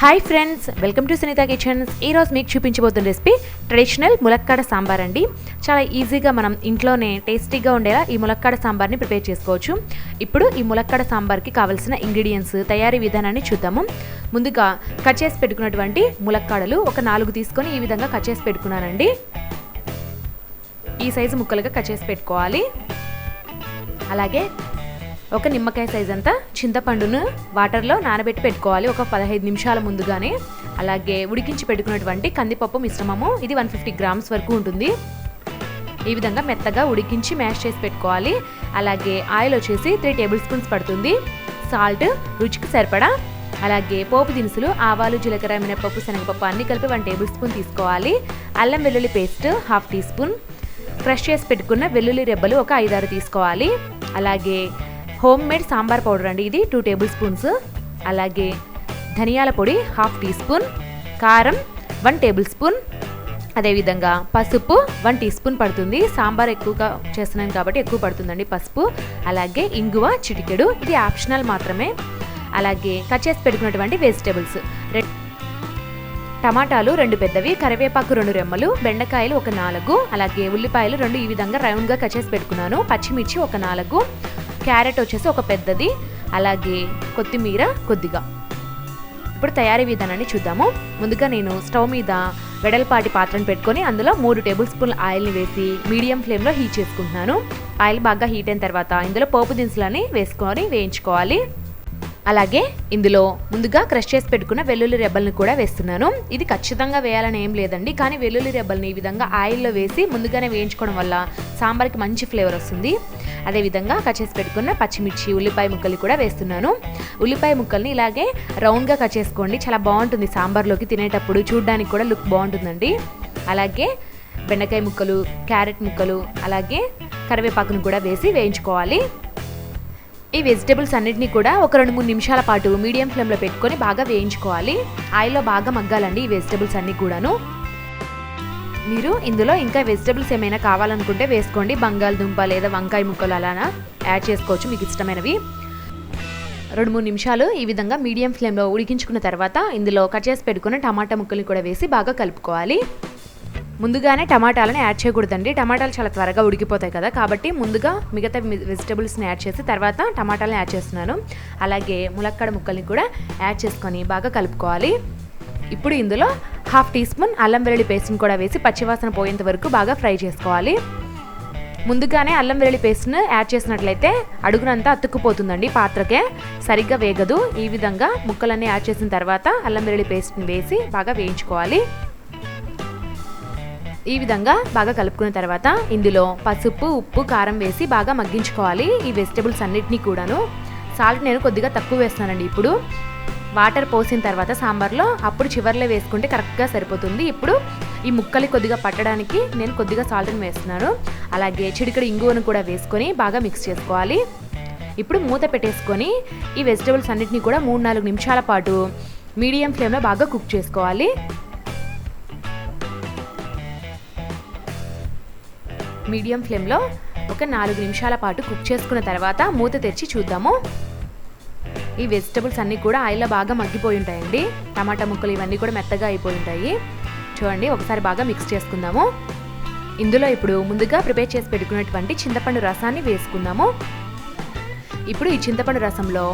Hi friends, welcome to Sunita kitchens. ఈరోజు మీకు చూపించబోతున్న recipe traditional ములక్కాడ సాంబార్ అండి. చాలా ఈజీగా మనం ఇంట్లోనే టేస్టీగా ఉండేలా ఈ ములక్కాడ సాంబార్ని ప్రిపేర్ చేసుకోవచ్చు. ఇప్పుడు ఈ ములక్కాడ సాంబార్కి కావాల్సిన ఇంగ్రీడియంట్స్, తయారీ విధానాన్ని చూద్దాము. ముందుగా కట్ చేసి పెట్టుకున్నటువంటి ములక్కాడలు ఒక 4 తీసుకొని ఈ విధంగా కట్ చేసి పెట్టుకున్నానండి. ఈ సైజు ముక్కలుగా కట్ చేసి పెట్టుకోవాలి. అలాగే ఒక నిమ్మకాయ సైజ్ అంతా చింతపండును వాటర్లో నానబెట్టి పెట్టుకోవాలి ఒక 15 నిమిషాల ముందుగానే. అలాగే ఉడికించి పెట్టుకున్నటువంటి కందిపప్పు మిశ్రమము, ఇది 150 గ్రామ్స్ వరకు ఉంటుంది. ఈ విధంగా మెత్తగా ఉడికించి మ్యాష్ చేసి పెట్టుకోవాలి. అలాగే ఆయిల్ వచ్చేసి 3 టేబుల్ స్పూన్స్ పడుతుంది. సాల్ట్ రుచికి సరిపడా. అలాగే పోపు దినుసులు ఆవాలు, జీలకర్ర, మినపప్పు, శనగపప్పు అన్ని కలిపి 1 టేబుల్ స్పూన్ తీసుకోవాలి. అల్లం వెల్లుల్లి పేస్ట్ 1/2 టీ స్పూన్. క్రష్ చేసి పెట్టుకున్న వెల్లుల్లి రెబ్బలు ఒక 5-6 తీసుకోవాలి. అలాగే హోమ్ మేడ్ సాంబార్ పౌడర్ అండి, ఇది 2 టేబుల్ స్పూన్స్. అలాగే ధనియాల పొడి 1/2 టీ స్పూన్. కారం 1 టేబుల్ స్పూన్. అదేవిధంగా పసుపు 1 టీ స్పూన్ పడుతుంది. సాంబార్ ఎక్కువగా చేస్తున్నాను కాబట్టి ఎక్కువ పడుతుందండి పసుపు. అలాగే ఇంగువ చిటికెడు, ఇది ఆప్షనల్ మాత్రమే. అలాగే కట్ చేసి పెట్టుకున్నటువంటి వెజిటేబుల్స్, టమాటాలు 2 పెద్దవి, కరివేపాకు 2 రెమ్మలు, బెండకాయలు ఒక 4, అలాగే ఉల్లిపాయలు 2 ఈ విధంగా రౌండ్గా కట్ చేసి పెట్టుకున్నాను. పచ్చిమిర్చి ఒక 4, క్యారెట్ వచ్చేసి ఒక పెద్దది, అలాగే కొత్తిమీర కొద్దిగా. ఇప్పుడు తయారీ విధానాన్ని చూద్దాము. ముందుగా నేను స్టవ్ మీద వెడల్పాటి పాత్రను పెట్టుకొని అందులో 3 టేబుల్ స్పూన్ల ఆయిల్ని వేసి మీడియం ఫ్లేమ్లో హీట్ చేసుకుంటున్నాను. ఆయిల్ బాగా హీట్ అయిన తర్వాత ఇందులో పోపు దినుసులని వేసుకొని వేయించుకోవాలి. అలాగే ఇందులో ముందుగా క్రష్ చేసి పెట్టుకున్న వెల్లుల్లి రెబ్బల్ని కూడా వేస్తున్నాను. ఇది ఖచ్చితంగా వేయాలని ఏం లేదండి, కానీ వెల్లుల్లి రెబ్బల్ని ఈ విధంగా ఆయిల్లో వేసి ముందుగానే వేయించుకోవడం వల్ల సాంబార్కి మంచి ఫ్లేవర్ వస్తుంది. అదేవిధంగా కట్ చేసి పెట్టుకున్న పచ్చిమిర్చి, ఉల్లిపాయ ముక్కలు కూడా వేస్తున్నాను. ఉల్లిపాయ ముక్కల్ని ఇలాగే రౌండ్గా కట్ చేసుకోండి, చాలా బాగుంటుంది సాంబార్లోకి తినేటప్పుడు, చూడడానికి కూడా లుక్ బాగుంటుందండి. అలాగే బెండకాయ ముక్కలు, క్యారెట్ ముక్కలు, అలాగే కరివేపాకును కూడా వేసి వేయించుకోవాలి. ఈ వెజిటేబుల్స్ అన్నిటినీ కూడా ఒక 2-3 నిమిషాల పాటు మీడియం ఫ్లేమ్లో పెట్టుకొని బాగా వేయించుకోవాలి. ఆయిల్లో బాగా మగ్గాలండి ఈ వెజిటేబుల్స్ అన్నీ కూడాను. మీరు ఇందులో ఇంకా వెజిటేబుల్స్ ఏమైనా కావాలనుకుంటే వేసుకోండి. బంగాళదుంప లేదా వంకాయ ముక్కలు అలానా యాడ్ చేసుకోవచ్చు మీకు ఇష్టమైనవి. 2-3 నిమిషాలు ఈ విధంగా మీడియం ఫ్లేమ్లో ఉడికించుకున్న తర్వాత ఇందులో కట్ చేసి పెట్టుకున్న టమాటా ముక్కల్ని కూడా వేసి బాగా కలుపుకోవాలి. ముందుగానే టమాటాలను యాడ్ చేయకూడదండి, టమాటాలు చాలా త్వరగా ఉడికిపోతాయి కదా, కాబట్టి ముందుగా మిగతా వెజిటేబుల్స్ని యాడ్ చేసి తర్వాత టమాటాలను యాడ్ చేస్తున్నాను. అలాగే ములక్కాడ ముక్కల్ని కూడా యాడ్ చేసుకొని బాగా కలుపుకోవాలి. ఇప్పుడు ఇందులో 1/2 టీ స్పూన్ అల్లం వెల్లుల్లి పేస్ట్ని కూడా వేసి పచ్చివాసన పోయేంత వరకు బాగా ఫ్రై చేసుకోవాలి. ముందుగానే అల్లం వెల్లుల్లి పేస్ట్ని యాడ్ చేసినట్లయితే అడుగునంతా అతుక్కుపోతుందండి, పాత్రకే సరిగ్గా వేగదు. ఈ విధంగా ముక్కలన్నీ యాడ్ చేసిన తర్వాత అల్లం వెల్లుల్లి పేస్ట్ని వేసి బాగా వేయించుకోవాలి. ఈ విధంగా బాగా కలుపుకున్న తర్వాత ఇందులో పసుపు, ఉప్పు, కారం వేసి బాగా మగ్గించుకోవాలి ఈ వెజిటేబుల్స్ అన్నిటినీ కూడాను. సాల్ట్ నేను కొద్దిగా తక్కువ వేస్తున్నానండి. ఇప్పుడు వాటర్ పోసిన తర్వాత సాంబార్లో అప్పుడు చివర్లో వేసుకుంటే కరెక్ట్గా సరిపోతుంది. ఇప్పుడు ఈ ముక్కలు కొద్దిగా పట్టడానికి నేను కొద్దిగా సాల్ట్ని వేస్తున్నాను. అలాగే చిటికెడు ఇంగువను కూడా వేసుకొని బాగా మిక్స్ చేసుకోవాలి. ఇప్పుడు మూత పెట్టేసుకొని ఈ వెజిటేబుల్స్ అన్నిటినీ కూడా 3-4 నిమిషాల పాటు మీడియం ఫ్లేమ్లో బాగా కుక్ చేసుకోవాలి. మీడియం ఫ్లేమ్లో ఒక 4 నిమిషాల పాటు కుక్ చేసుకున్న తర్వాత మూత తెరిచి చూద్దాము. ఈ వెజిటబుల్స్ అన్నీ కూడా ఆయిల్లో బాగా మగ్గిపోయి ఉంటాయండి. టమాటా ముక్కలు ఇవన్నీ కూడా మెత్తగా అయిపోయి ఉంటాయి. చూడండి, ఒకసారి బాగా మిక్స్ చేసుకుందాము. ఇందులో ఇప్పుడు ముందుగా ప్రిపేర్ చేసి పెట్టుకున్నటువంటి చింతపండు రసాన్ని వేసుకుందాము. ఇప్పుడు ఈ చింతపండు రసంలో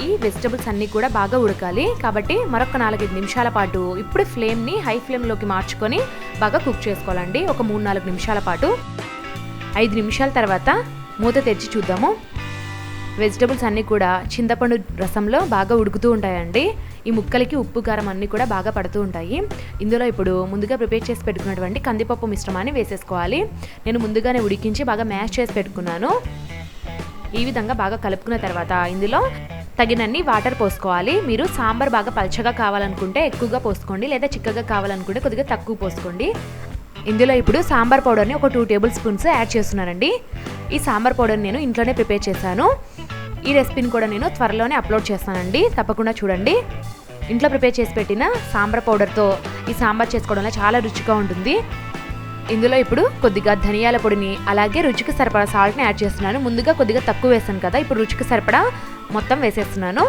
ఈ వెజిటబుల్స్ అన్నీ కూడా బాగా ఉడకాలి, కాబట్టి మరొక 4-5 నిమిషాల పాటు ఇప్పుడు ఫ్లేమ్ని హై ఫ్లేమ్లోకి మార్చుకొని బాగా కుక్ చేసుకోవాలండి. ఒక 3-4 నిమిషాల పాటు. 5 నిమిషాల తర్వాత మూత తెరిచి చూద్దాము. వెజిటబుల్స్ అన్నీ కూడా చింతపండు రసంలో బాగా ఉడుకుతూ ఉంటాయండి. ఈ ముక్కలకి ఉప్పు, కారం అన్నీ కూడా బాగా పడుతూ ఉంటాయి. ఇందులో ఇప్పుడు ముందుగా ప్రిపేర్ చేసి పెట్టుకున్నటువంటి కందిపప్పు మిశ్రమాన్ని వేసేసుకోవాలి. నేను ముందుగానే ఉడికించి బాగా మ్యాష్ చేసి పెట్టుకున్నాను. ఈ విధంగా బాగా కలుపుకున్న తర్వాత ఇందులో తగినన్ని వాటర్ పోసుకోవాలి. మీరు సాంబార్ బాగా పల్చగా కావాలనుకుంటే ఎక్కువగా పోసుకోండి, లేదా చిక్కగా కావాలనుకుంటే కొద్దిగా తక్కువ పోసుకోండి. ఇందులో ఇప్పుడు సాంబార్ పౌడర్ని ఒక 2 టేబుల్ స్పూన్స్ యాడ్ చేస్తున్నానండి. ఈ సాంబార్ పౌడర్ని నేను ఇంట్లోనే ప్రిపేర్ చేశాను. ఈ రెసిపీని కూడా నేను త్వరలోనే అప్లోడ్ చేస్తానండి, తప్పకుండా చూడండి. ఇంట్లో ప్రిపేర్ చేసి పెట్టిన సాంబార్ పౌడర్తో ఈ సాంబార్ చేసుకోవడంలో చాలా రుచిగా ఉంటుంది. ఇందులో ఇప్పుడు కొద్దిగా ధనియాల పొడిని, అలాగే రుచికి సరిపడా సాల్ట్ని యాడ్ చేస్తున్నాను. ముందుగా కొద్దిగా తక్కువ వేసాను కదా, ఇప్పుడు రుచికి సరిపడా మొత్తం వేసేస్తున్నాను.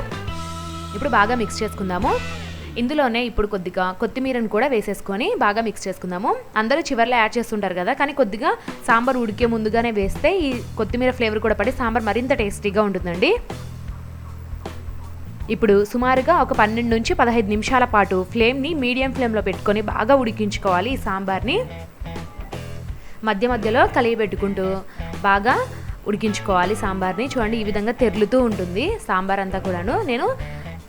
ఇప్పుడు బాగా మిక్స్ చేసుకుందాము. ఇందులోనే ఇప్పుడు కొద్దిగా కొత్తిమీరను కూడా వేసేసుకొని బాగా మిక్స్ చేసుకుందాము. అందరూ చివర్లో యాడ్ చేస్తుంటారు కదా, కానీ కొద్దిగా సాంబార్ ఉడికే ముందుగానే వేస్తే ఈ కొత్తిమీర ఫ్లేవర్ కూడా పడి సాంబార్ మరింత టేస్టీగా ఉంటుందండి. ఇప్పుడు సుమారుగా ఒక 12 నుంచి 15 నిమిషాల పాటు ఫ్లేమ్ని మీడియం ఫ్లేమ్లో పెట్టుకొని బాగా ఉడికించుకోవాలి. ఈ సాంబార్ని మధ్య మధ్యలో కలియబెట్టుకుంటూ బాగా ఉడికించుకోవాలి. సాంబార్ని చూడండి, ఈ విధంగా తెరులుతూ ఉంటుంది సాంబార్ అంతా కూడాను. నేను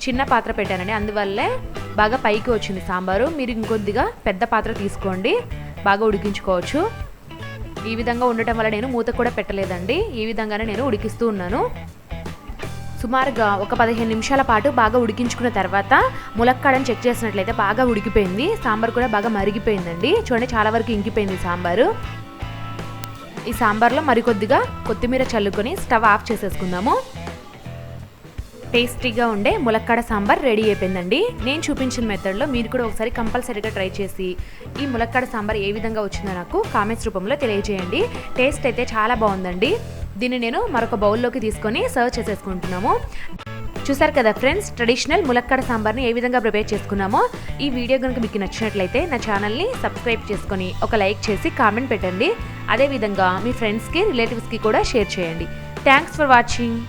చిన్న పాత్ర పెట్టానండి, అందువల్లే బాగా పైకి వచ్చింది సాంబారు. మీరు ఇంకొద్దిగా పెద్ద పాత్ర తీసుకోండి, బాగా ఉడికించుకోవచ్చు. ఈ విధంగా ఉండటం వల్ల నేను మూత కూడా పెట్టలేదండి, ఈ విధంగానే నేను ఉడికిస్తూ ఉన్నాను. సుమారుగా ఒక 15 నిమిషాల పాటు బాగా ఉడికించుకున్న తర్వాత ములక్కాడని చెక్ చేసినట్లయితే బాగా ఉడికిపోయింది. సాంబార్ కూడా బాగా మరిగిపోయిందండి. చూడండి, చాలా వరకు ఇంకిపోయింది సాంబారు. ఈ సాంబార్లో మరికొద్దిగా కొత్తిమీర చల్లుకొని స్టవ్ ఆఫ్ చేసేసుకుందాము. టేస్టీగా ఉండే ములక్కాడ సాంబార్ రెడీ అయిపోయిందండి. నేను చూపించిన మెథడ్లో మీరు కూడా ఒకసారి కంపల్సరీగా ట్రై చేసి ఈ ములక్కాడ సాంబార్ ఏ విధంగా వచ్చిందో నాకు కామెంట్స్ రూపంలో తెలియజేయండి. టేస్ట్ అయితే చాలా బాగుందండి. దీన్ని నేను మరొక బౌల్లోకి తీసుకొని సర్వ్ చేసేసుకుంటున్నాము. చూసారు కదా ఫ్రెండ్స్, ట్రెడిషనల్ ములక్కాడ సాంబార్ని ఏ విధంగా ప్రిపేర్ చేసుకున్నామో. ఈ వీడియో కనుక మీకు నచ్చినట్లయితే నా ఛానల్ని సబ్స్క్రైబ్ చేసుకొని ఒక లైక్ చేసి కామెంట్ పెట్టండి. అదేవిధంగా మీ ఫ్రెండ్స్కి, రిలేటివ్స్కి కూడా షేర్ చేయండి. Thanks for watching.